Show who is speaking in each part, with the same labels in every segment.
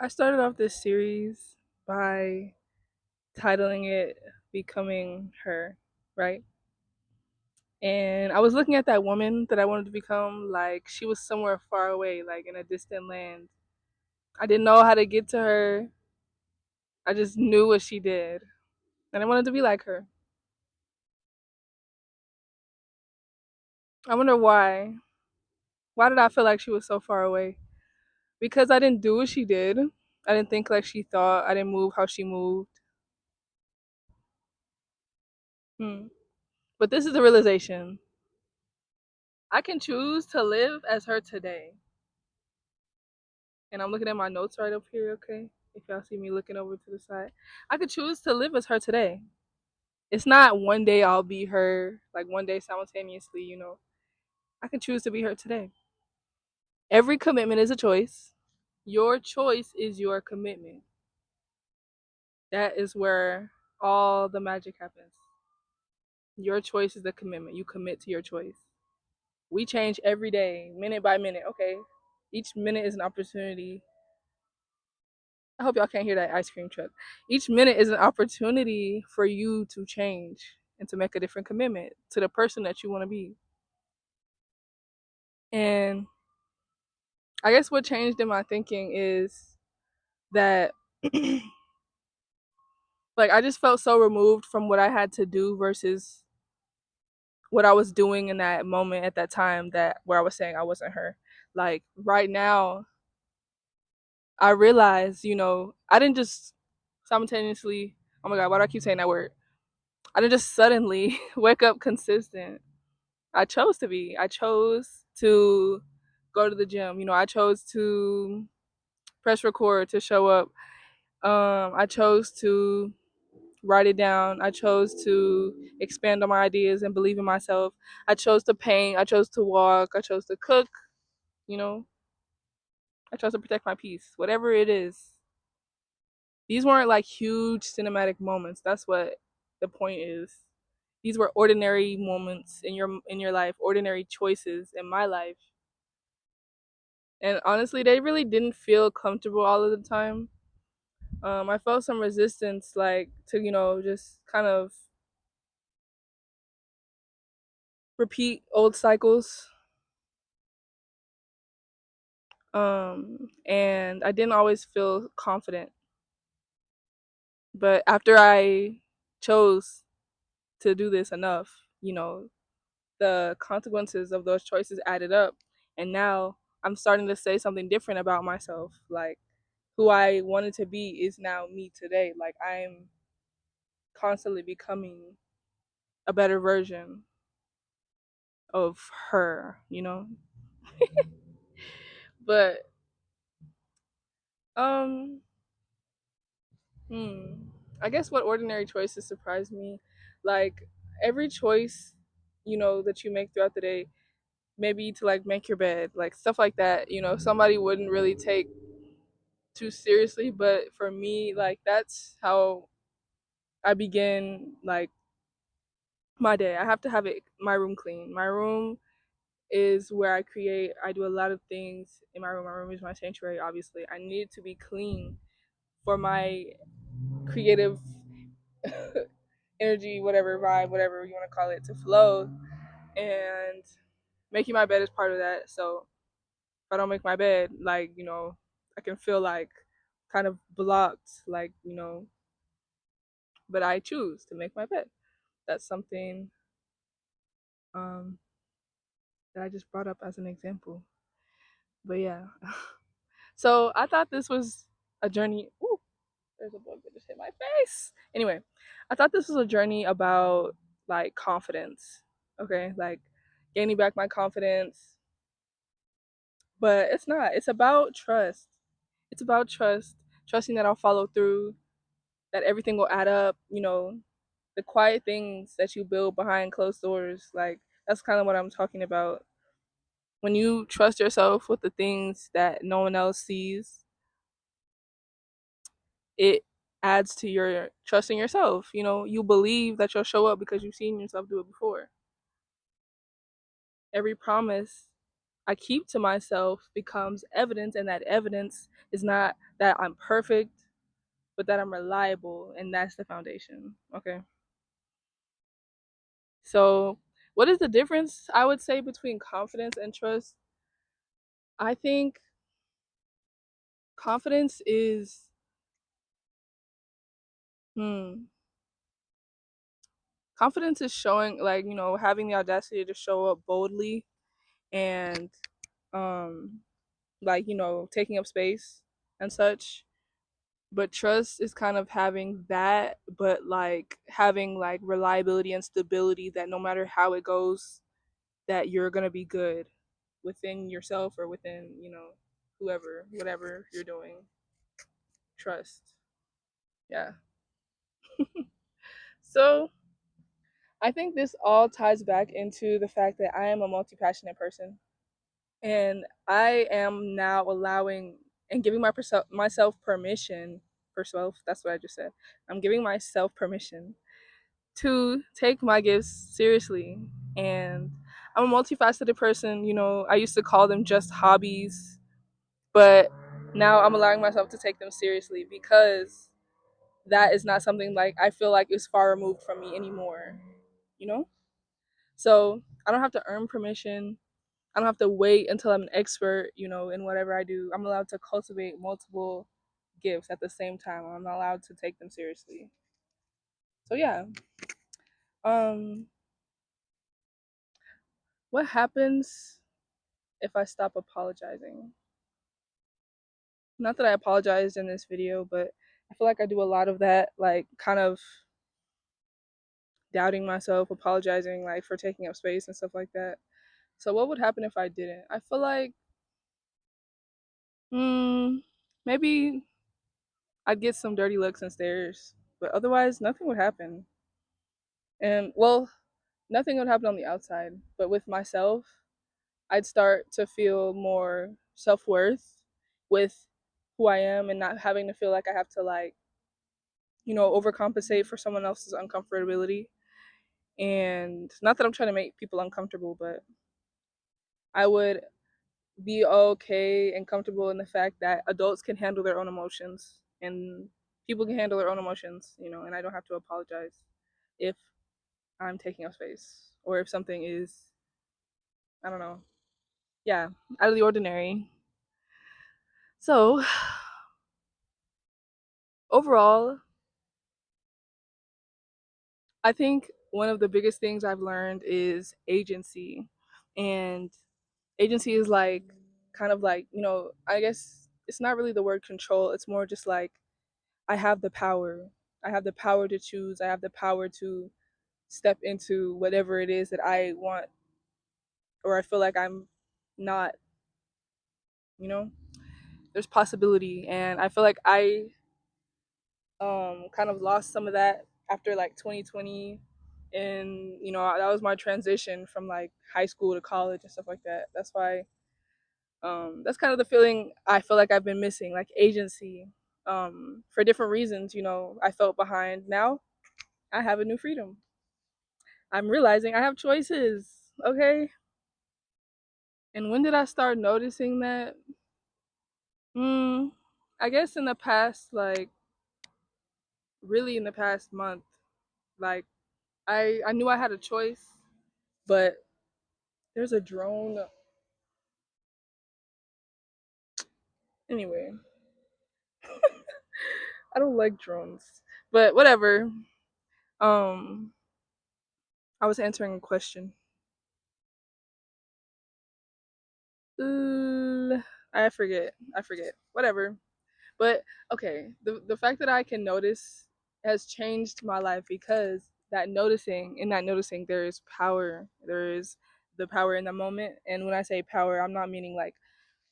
Speaker 1: I started off this series by titling it Becoming Her, right? And I was looking at that woman that I wanted to become, like she was somewhere far away, like in a distant land. I didn't know how to get to her. I just knew what she did. And I wanted to be like her. I wonder why. Why did I feel like she was so far away? Because I didn't do what she did. I didn't think like she thought. I didn't move how she moved. Hmm. But this is the realization. I can choose to live as her today. And I'm looking at my notes right up here, okay? If y'all see me looking over to the side, I could choose to live as her today. It's not one day I'll be her, like one day simultaneously. I can choose to be her today. Every commitment is a choice. Your choice is your commitment. That is where all the magic happens. Your choice is the commitment. You commit to your choice. We change every day, minute by minute, okay? Each minute is an opportunity. I hope y'all can't hear that ice cream truck. Each minute is an opportunity for you to change and to make a different commitment to the person that you want to be. And I guess what changed in my thinking is that like I just felt so removed from what I had to do versus what I was doing in that moment at that time that where I was saying I wasn't her. Like right now, I realized, I didn't just simultaneously, oh my God, why do I keep saying that word? I didn't just suddenly wake up consistent. I chose to be. I chose to go to the gym. I chose to press record to show up. I chose to write it down. I chose to expand on my ideas and believe in myself. I chose to paint. I chose to walk. I chose to cook. You know, I chose to protect my peace. Whatever it is, these weren't like huge cinematic moments. That's what the point is. These were ordinary moments in your life, ordinary choices in my life. And honestly, they really didn't feel comfortable all of the time. I felt some resistance, like to just kind of repeat old cycles. And I didn't always feel confident. But after I chose to do this enough, the consequences of those choices added up. And now I'm starting to say something different about myself. Like who I wanted to be is now me today. Like I'm constantly becoming a better version of her. But um hmm, I guess what ordinary choices surprised me, like every choice, that you make throughout the day, maybe to like make your bed, like stuff like that, somebody wouldn't really take too seriously, but for me, like that's how I begin like my day. I have to have my room clean. My room is where I create. I do a lot of things in my room. My room is my sanctuary, obviously. I need it to be clean for my creative energy, whatever vibe, whatever you want to call it, to flow. And making my bed is part of that. So if I don't make my bed, like, I can feel like kind of blocked, like, but I choose to make my bed. That's something um, that I just brought up as an example. But yeah. So I thought this was a journey. Ooh, there's a bug that just hit my face. Anyway, I thought this was a journey about like confidence. Okay, like gaining back my confidence. But it's not. It's about trust. It's about trust. Trusting that I'll follow through, that everything will add up, the quiet things that you build behind closed doors. Like that's kind of what I'm talking about. When you trust yourself with the things that no one else sees, it adds to your trust in yourself. You believe that you'll show up because you've seen yourself do it before. Every promise I keep to myself becomes evidence, and that evidence is not that I'm perfect, but that I'm reliable, and that's the foundation. Okay. So, what is the difference I would say between confidence and trust? I think confidence is hmm, confidence is showing, like, having the audacity to show up boldly and um like, taking up space and such. But trust is kind of having that, but like having like reliability and stability that no matter how it goes, that you're gonna be good within yourself or within, whoever, whatever you're doing. Trust. Yeah. So I think this all ties back into the fact that I am a multi passionate person. And I am now allowing and giving myself permission, herself, that's what I just said. I'm giving myself permission to take my gifts seriously. And I'm a multifaceted person. I used to call them just hobbies, but now I'm allowing myself to take them seriously because that is not something like I feel like is far removed from me anymore, you know? So I don't have to earn permission. I don't have to wait until I'm an expert, in whatever I do. I'm allowed to cultivate multiple gifts at the same time. I'm allowed to take them seriously. So yeah. Um what happens if I stop apologizing? Not that I apologized in this video, but I feel like I do a lot of that, like kind of doubting myself, apologizing like for taking up space and stuff like that. So what would happen if I didn't? I feel like maybe I'd get some dirty looks and stares, but otherwise nothing would happen. And well, nothing would happen on the outside, but with myself, I'd start to feel more self-worth with who I am and not having to feel like I have to like, overcompensate for someone else's uncomfortability. And not that I'm trying to make people uncomfortable, but I would be okay and comfortable in the fact that adults can handle their own emotions and people can handle their own emotions, and I don't have to apologize if I'm taking up space or if something is, I don't know, yeah, out of the ordinary. So, overall, I think one of the biggest things I've learned is agency. And agency is like kind of like, I guess it's not really the word control, it's more just like I have the power. I have the power to choose. I have the power to step into whatever it is that I want or I feel like I'm not, you know? There's possibility and I feel like I kind of lost some of that after like 2020 and that was my transition from like high school to college and stuff like that. That's why that's kind of the feeling I feel like I've been missing, like agency. For different reasons, I felt behind. Now I have a new freedom. I'm realizing I have choices. Okay. And when did I start noticing that? Hmm. I guess in the past, like really in the past month, like I knew I had a choice, but there's a drone. Anyway, I don't like drones, but whatever. Um, I was answering a question. Uh, I forget. I forget. Whatever. But okay, the fact that I can notice has changed my life because in that noticing there is power. There is the power in the moment. And when I say power, I'm not meaning like,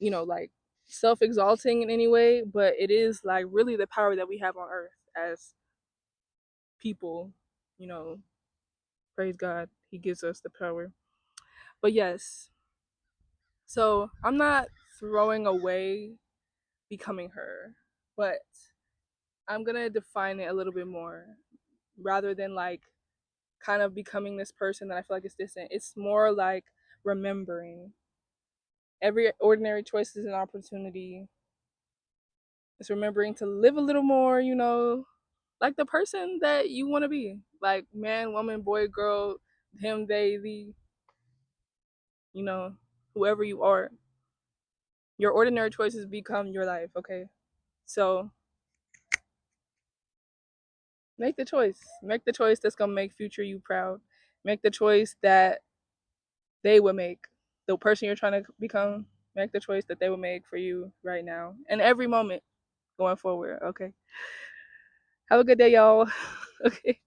Speaker 1: like self-exalting in any way, but it is like really the power that we have on earth as people, you know, praise God. He gives us the power. But yes, so I'm not throwing away becoming her, but I'm gonna define it a little bit more rather than like kind of becoming this person that I feel like is distant. It's more like remembering. Every ordinary choice is an opportunity. It's remembering to live a little more, like the person that you want to be. Like man, woman, boy, girl, him, they, the, you know, whoever you are. Your ordinary choices become your life, okay? So make the choice. Make the choice that's gonna make future you proud. Make the choice that they would make. The person you're trying to become, make the choice that they would make for you right now and every moment going forward. Okay. Have a good day, y'all. Okay.